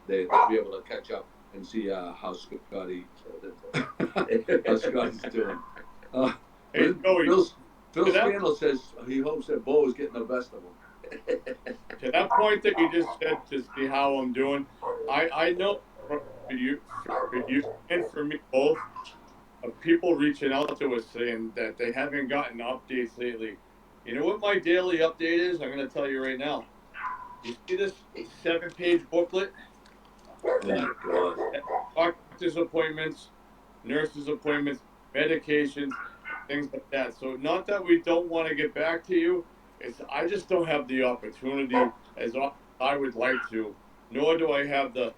they'll be able to catch up and see how Scotty's doing. Hey, Phil Scandal says he hopes that Bo is getting the best of him. To that point that you just said, to see how I'm doing, I know for you and for me both, of people reaching out to us saying that they haven't gotten updates lately. You know what my daily update is? I'm going to tell you right now. You see this 7-page booklet? Doctor's appointments, nurses' appointments, medications, things like that. So not that we don't want to get back to you. It's I just don't have the opportunity as I would like to, nor do I have the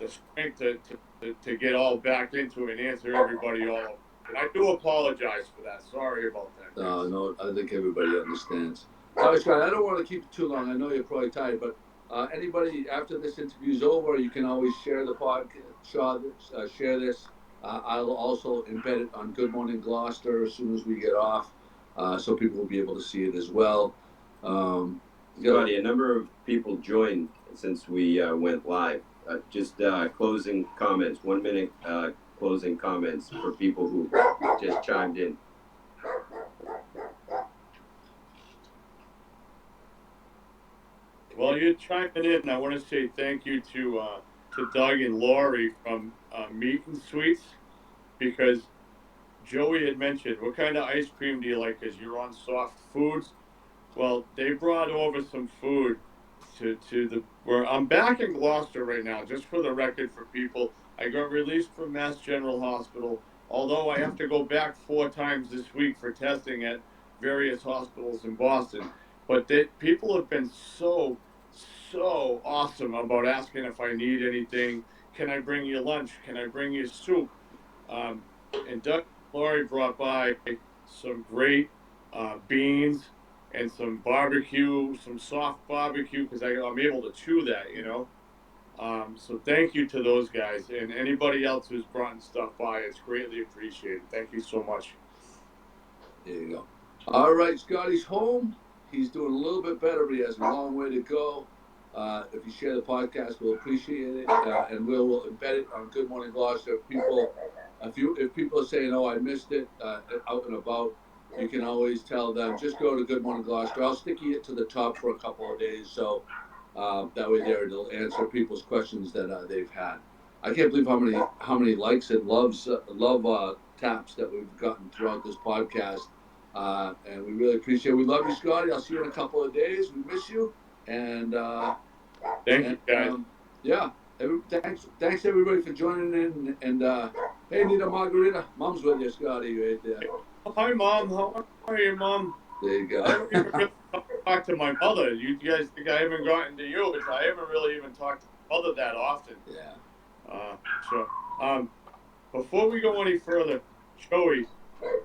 strength to get all back into it and answer everybody all. And I do apologize for that. Sorry about that. No, I think everybody understands. All right, Scott, I don't want to keep it too long. I know you're probably tired, but anybody after this interview's over, you can always share the podcast, share this. I'll also embed it on Good Morning Gloucester as soon as we get off, so people will be able to see it as well. Scotty, a number of people joined since we went live. Just closing comments, 1 minute closing comments for people who just chimed in. Well, you're chiming in. I want to say thank you to Doug and Lori from Meat and Sweets, because Joey had mentioned, what kind of ice cream do you like? Because you're on soft foods. Well, they brought over some food to where I'm back in Gloucester right now, just for the record for people. I got released from Mass General Hospital, although I have to go back 4 times this week for testing at various hospitals in Boston. But people have been so awesome about asking if I need anything. Can I bring you lunch? Can I bring you soup? And Doug and Lori brought by some great beans and some barbecue, some soft barbecue, because I'm able to chew that, you know. So thank you to those guys and anybody else who's brought stuff by. It's greatly appreciated. Thank you so much. There you go. All right, Scotty's home. He's doing a little bit better, but he has a long way to go. If you share the podcast, we'll appreciate it, and we'll embed it on Good Morning Gloucester. If people are saying, "Oh, I missed it," out and about, you can always tell them, just go to Good Morning Gloucester. I'll sticky it to the top for a couple of days, so that way there it'll answer people's questions that they've had. I can't believe how many likes and love taps that we've gotten throughout this podcast, and we really appreciate it. We love you, Scotty. I'll see you in a couple of days. We miss you, and thank you, guys. Yeah. Thanks everybody for joining in, and hey, Nita Margarita, Mom's with you, Scotty, right there. Hi, Mom. How are you, Mom? There you go. I don't even really talk to my mother. You guys think I haven't gotten to you? I haven't really even talked to my mother that often. Yeah. So, before we go any further, Joey,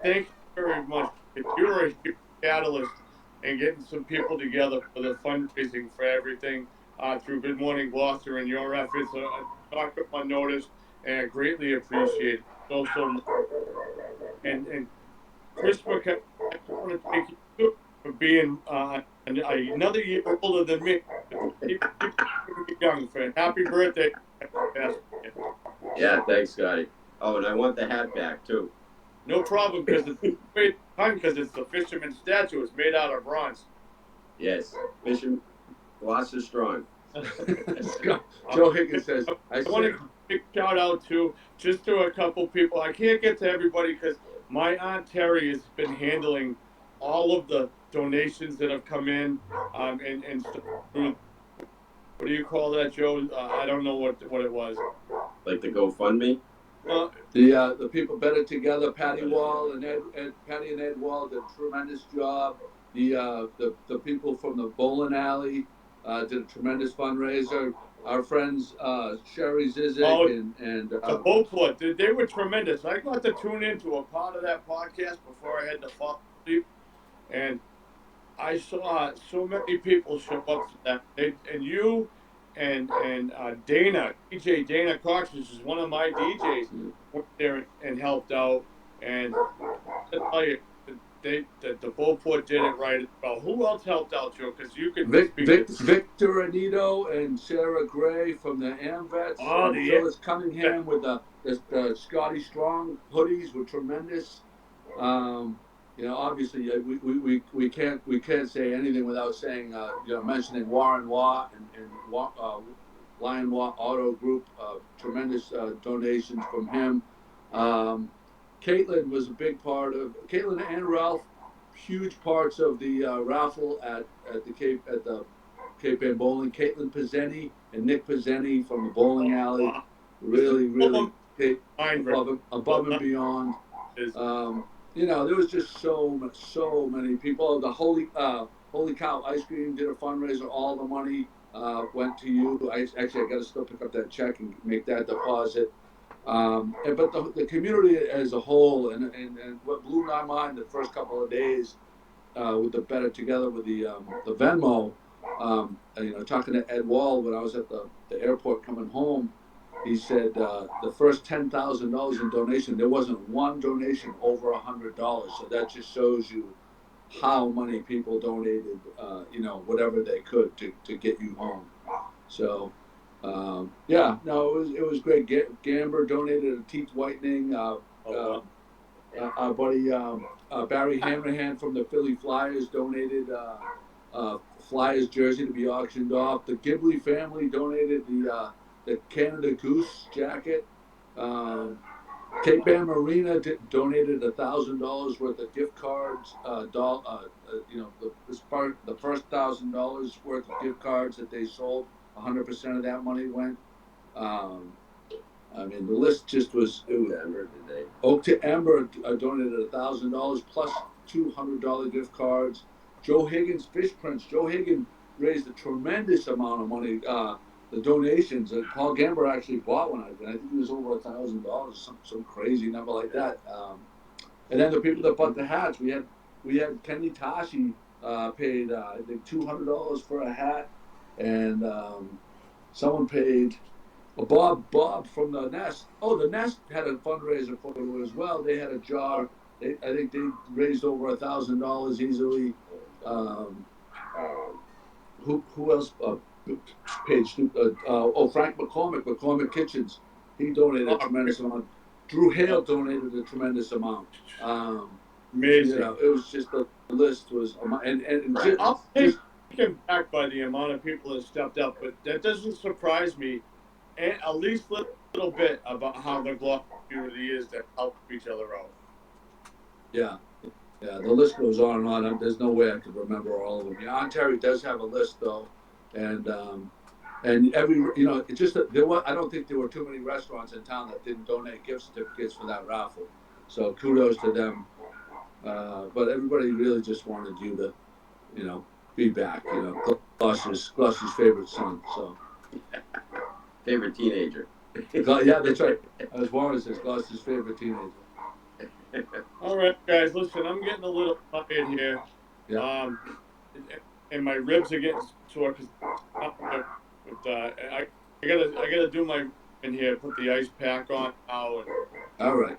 thank you very much. You were a huge catalyst in getting some people together for the fundraising for everything through Good Morning Gloucester and your efforts. Knocked up my notice, and I greatly appreciate it so much. And Chris McKenna, I want to thank you for being another year older than me. Keep young, fan. Happy birthday. Yeah, thanks, Scotty. Oh, and I want the hat back, too. No problem, because it's the fisherman statue. It's made out of bronze. Yes, fisherman, Gloucester strong. Joe Higgins says, I want to big shout out to a couple people. I can't get to everybody because my Aunt Terry has been handling all of the donations that have come in, and what do you call that, Joe? I don't know what it was. Like the GoFundMe? The people Better Together, Patty Wall and Patty and Ed Wall did a tremendous job. The people from the bowling alley did a tremendous fundraiser. Our friends Sherry Zizek and the boat club, they were tremendous. I got to tune into a part of that podcast before I had to fall asleep, and I saw so many people show up to that. And you and DJ Dana Cox, which is one of my DJs, went there and helped out. And I tell you, the Beauport did it right as well. Who else helped out, Joe? Because you could speak to. Victor Anito and Sarah Gray from the AmVets, Oh, and Phyllis Cunningham with the Scotty Strong hoodies were tremendous. Obviously we can't say anything without saying mentioning Warren Watt and Lion Watt Auto Group, tremendous donations from him. Caitlin was a big part of Caitlin and Ralph, huge parts of the raffle at the Cape Ann Bowling. Caitlin Pizzeni and Nick Pizzeni from the bowling alley, really above and beyond. There was just so many people. The Holy Cow Ice Cream did a fundraiser. All the money went to you. I got to still pick up that check and make that deposit. But the community as a whole, and what blew my mind the first couple of days with the Better Together with the Venmo, talking to Ed Wall when I was at the airport coming home, he said the first $10,000 in donation, there wasn't one donation over $100. So that just shows you how many people donated, whatever they could to get you home. So. It was great. Gamber donated a teeth whitening. Our buddy Barry Hammerhand from the Philly Flyers donated Flyers jersey to be auctioned off. The Ghibli family donated the Canada Goose jacket. Cape Ann Marina donated $1,000 worth of gift cards. The first $1,000 worth of gift cards that they sold. 100% of that money went. The list just was. Oak to Ember donated $1,000 plus $200 gift cards. Joe Higgins Fish Prints. Joe Higgins raised a tremendous amount of money. The donations. Paul Gamber actually bought one. I think it was over $1,000. Some crazy number like that. And then the people that bought the hats. We had Kenny Tashi paid I think $200 for a hat. And someone paid Bob from the Nest. Oh, the Nest had a fundraiser for it as well. They had a jar. I think they raised over $1,000 easily. Who else paid? Frank McCormick Kitchens. He donated a tremendous amount. Drew Hale donated a tremendous amount. Amazing. It was just the list was I'll take him back by the amount of people that stepped up, but that doesn't surprise me, and at least a little bit about how the Glock community is to help each other out. Yeah, the list goes on and on. There's no way I could remember all of them. Ontario does have a list though, and every it's just that I don't think there were too many restaurants in town that didn't donate gift certificates for that raffle. So kudos to them. But everybody really just wanted you to, be back. Gloucester's favorite son. So favorite teenager. Yeah, that's right. As Warren says, Gloucester's favorite teenager. All right, guys. Listen, I'm getting a little tired here. Yeah. And my ribs are getting sore because I gotta do my in here. Put the ice pack on now. All right.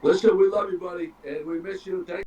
Listen, we love you, buddy, and we miss you. Thank